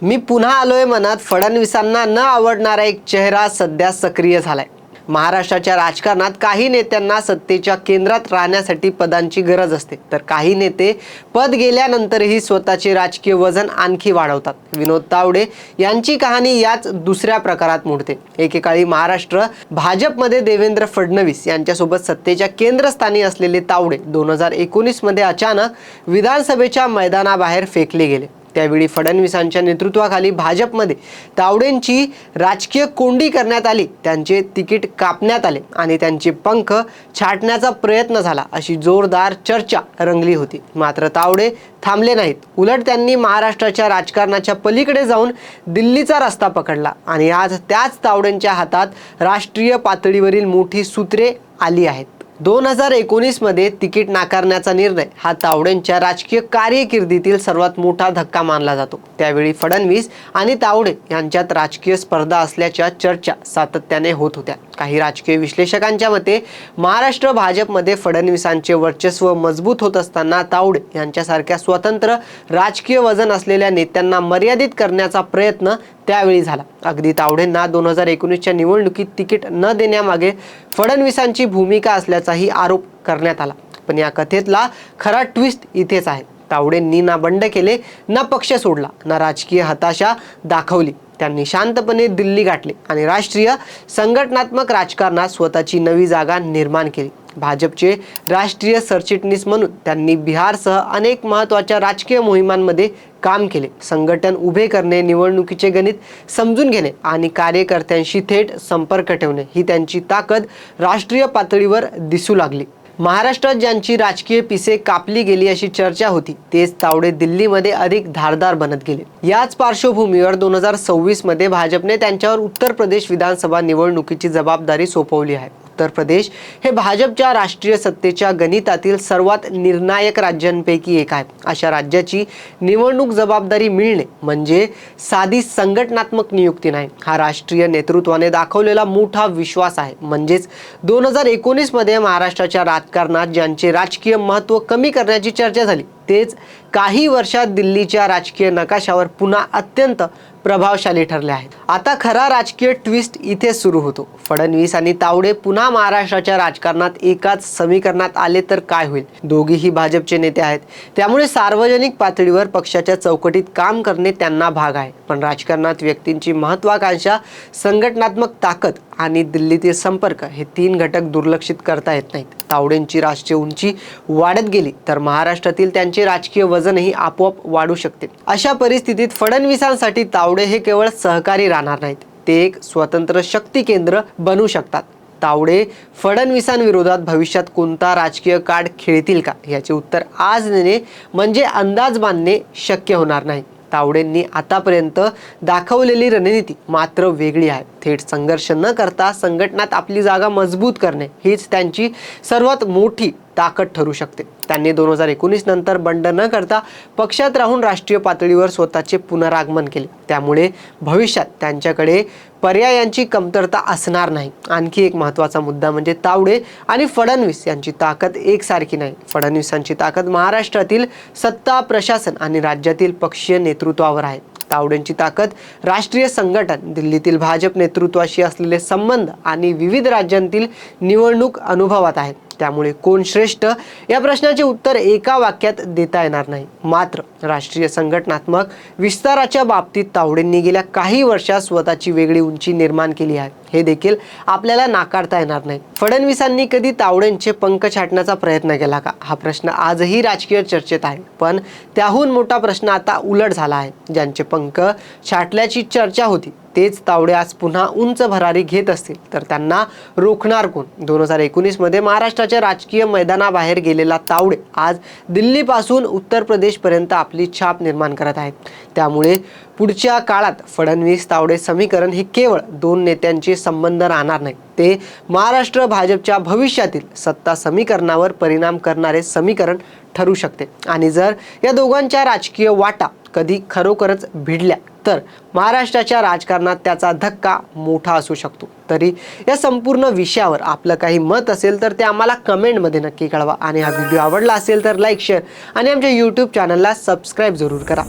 मी पुन्हा आलोय मनात फडणवीसांना न आवडणारा एक चेहरा सध्या सक्रिय झालाय। महाराष्ट्राच्या राजकारणात काही नेत्यांना सत्तेच्या केंद्रात राहण्यासाठी पदांची गरज असते, तर काही नेते पद गेल्यानंतरही स्वतःचे राजकीय वजन आणखी वाढवतात। विनोद तावडे यांची कहाणी याच दुसऱ्या प्रकारात मोडते। एकेकाळी महाराष्ट्र भाजपमध्ये देवेंद्र फडणवीस यांच्यासोबत सत्तेच्या केंद्रस्थानी असलेले तावडे 2019 मध्ये अचानक विधानसभेच्या मैदानाबाहेर फेकले गेले। त्यावेळी फडणवीसांच्या नेतृत्वाखाली भाजपमध्ये तावडेंची राजकीय कोंडी करण्यात आली, त्यांचे तिकीट कापण्यात आले आणि त्यांचे पंख छाटण्याचा प्रयत्न झाला अशी जोरदार चर्चा रंगली होती। मात्र तावडे थांबले नाहीत। उलट त्यांनी महाराष्ट्राच्या राजकारणाच्या पलीकडे जाऊन दिल्लीचा रस्ता पकडला आणि आज त्याच तावडेंच्या हातात राष्ट्रीय पातळीवरील मोठी सूत्रे आली आहेत। 2019 मध्ये तिकीट नाकारण्याचा निर्णय हा तावडेंच्या राजकीय कारकिर्दीतील सर्वात मोठा धक्का मानला जातो। त्यावेळी फडणवीस आणि तावडे यांच्यात राजकीय स्पर्धा असल्याच्या चर्चा सातत्याने होत होत्या। काही राजकीय विश्लेषकांच्या मते महाराष्ट्र भाजपमध्ये फडणवीसांचे वर्चस्व मजबूत होत असताना तावडे यांच्यासारख्या स्वतंत्र राजकीय वजन असलेल्या नेत्यांना मर्यादित करण्याचा प्रयत्न त्यावेळी झाला। अगदी तावडेंना 2019च्या निवडणुकीत तिकीट न देण्यामागे फडणवीसांची भूमिका असल्याचाही आरोप करण्यात आला। पण या कथेतला खरा ट्विस्ट इथेच आहे। तावडेंनी ना बंड केले, ना पक्ष सोडला, ना राजकीय हताशा दाखवली। त्यांनी शांतपणे दिल्ली गाठले आणि राष्ट्रीय संघटनात्मक राजकारणात स्वतःची नवी जागा निर्माण केली। भाजपचे राष्ट्रीय सरचिटणीस म्हणून त्यांनी बिहारसह अनेक महत्त्वाच्या राजकीय मोहिमांमध्ये काम केले। संघटन उभे करणे, निवडणुकीचे गणित समजून घेणे आणि कार्यकर्त्यांशी थेट संपर्क ठेवणे ही त्यांची ताकद राष्ट्रीय पातळीवर दिसू लागली। महाराष्ट्रात ज्यांची राजकीय पिसे कापली गेली अशी चर्चा होती, तेच तावडे दिल्लीमध्ये अधिक धारदार बनत गेले। याच पार्श्वभूमीवर 2026 मध्ये भाजपने त्यांच्यावर उत्तर प्रदेश विधानसभा निवडणुकीची जबाबदारी सोपवली आहे। उत्तर प्रदेश हे भाजपच्या राष्ट्रीय सत्तेच्या गणितातील सर्वात निर्णायक राज्यांपैकी एक आहे। अशा राज्याची निवडणूक जबाबदारी मिळणे म्हणजे साधी संघटनात्मक नियुक्ती नाही, हा राष्ट्रीय नेतृत्वाने दाखवलेला मोठा विश्वास आहे। म्हणजेच 2019 मध्ये महाराष्ट्राच्या राजकारणात ज्यांचे राजकीय महत्त्व कमी करण्याची चर्चा झाली, तेच काही वर्षात दिल्लीच्या राजकीय नकाशावर पुन्हा अत्यंत प्रभावशाली ठरले आहेत। आता खरा राजकीय ट्विस्ट इथे सुरू होतो। फडणवीस आणि तावडे पुन्हा महाराष्ट्राच्या राजकारणात एकाच समीकरणात आले तर काय होईल? दोघेही भाजपचे नेते आहेत, त्यामुळे सार्वजनिक पातळीवर पक्षाच्या चौकटीत काम करणे त्यांना भाग आहे। पण राजकारणात व्यक्तींची महत्त्वाकांक्षा, संघटनात्मक ताकद आणि दिल्लीतील संपर्क हे तीन घटक दुर्लक्षित करता येत नाहीत। तावडेंची राष्ट्रीय उंची वाढत गेली तर महाराष्ट्रातील त्यांचे राजकीय वजनही आपोआप वाढू शकते। अशा परिस्थितीत फडणवीसांसाठी तावडे हे केवळ सहकारी राहणार नाहीत, ते एक स्वतंत्र शक्ती केंद्र बनू शकतात। तावडे फडणवीसांविरोधात भविष्यात कोणता राजकीय कार्ड खेळतील का, याचे उत्तर आज देणे म्हणजे अंदाज बांधणे शक्य होणार नाही। तावडेंनी आतापर्यंत दाखवलेली रणनीती मात्र वेगळी आहे। थेट संघर्ष न करता संघटनात आपली जागा मजबूत करणे हीच त्यांची सर्वात मोठी ताकद ठरू शकते। त्यांनी 2019 नंतर बंड न करता पक्षात राहून राष्ट्रीय पातळीवर स्वतःचे पुनरागमन केले, त्यामुळे भविष्यात त्यांच्याकडे पर्यायांची कमतरता असणार नाही। आणखी एक महत्त्वाचा मुद्दा म्हणजे तावडे आणि फडणवीस यांची ताकद एकसारखी नाही। फडणवीसांची ताकद महाराष्ट्रातील सत्ता, प्रशासन आणि राज्यातील पक्षीय नेतृत्वावर आहे। तावडेंची ताकद राष्ट्रीय संघटन, दिल्लीतील भाजप नेतृत्वाशी असलेले संबंध आणि विविध राज्यांतील निवडणूक अनुभवात आहे। त्यामुळे कोण श्रेष्ठ या प्रश्नाचे उत्तर एका वाक्यात देता येणार नाही। मात्र राष्ट्रीय संघटनात्मक विस्ताराच्या बाबतीत तावडेंनी गेल्या काही वर्षात स्वतःची वेगळी उंची निर्माण केली आहे, हे देखील आपल्याला नाकारता येणार नाही। फडणवीसांनी कधी तावडेंचे पंख छाटण्याचा प्रयत्न केला का, हा प्रश्न आजही राजकीय चर्चेत आहे। पण त्याहून मोठा प्रश्न आता उलट झाला आहे। ज्यांचे पंख छाटल्याची चर्चा होती तेच तावडे आज पुन्हा उंच भरारी घेत असतील तर त्यांना रोखणार कोण? 2019 मध्ये महाराष्ट्राच्या राजकीय मैदानाबाहेर गेलेला तावडे आज दिल्लीपासून उत्तर प्रदेशपर्यंत आपली छाप निर्माण करत आहेत। त्यामुळे पुढच्या काळात फडणवीस तावडे समीकरण हे केवळ दोन नेत्यांचे संबंध राहणार नाही, ते महाराष्ट्र भाजपच्या भविष्यातील सत्ता समीकरणावर परिणाम करणारे समीकरण ठरू शकते। आणि जर या दोघांच्या राजकीय वाटा कधी खरोखरच भिडल्या तर महाराष्ट्राच्या राजकारणात त्याचा धक्का मोठा असू शकतो। तरी या संपूर्ण विषयावर आपलं काही मत असेल तर ते आम्हाला कमेंटमध्ये नक्की कळवा आणि हा व्हिडिओ आवडला असेल तर लाईक, शेअर आणि आमच्या YouTube चॅनलला सबस्क्राईब जरूर करा।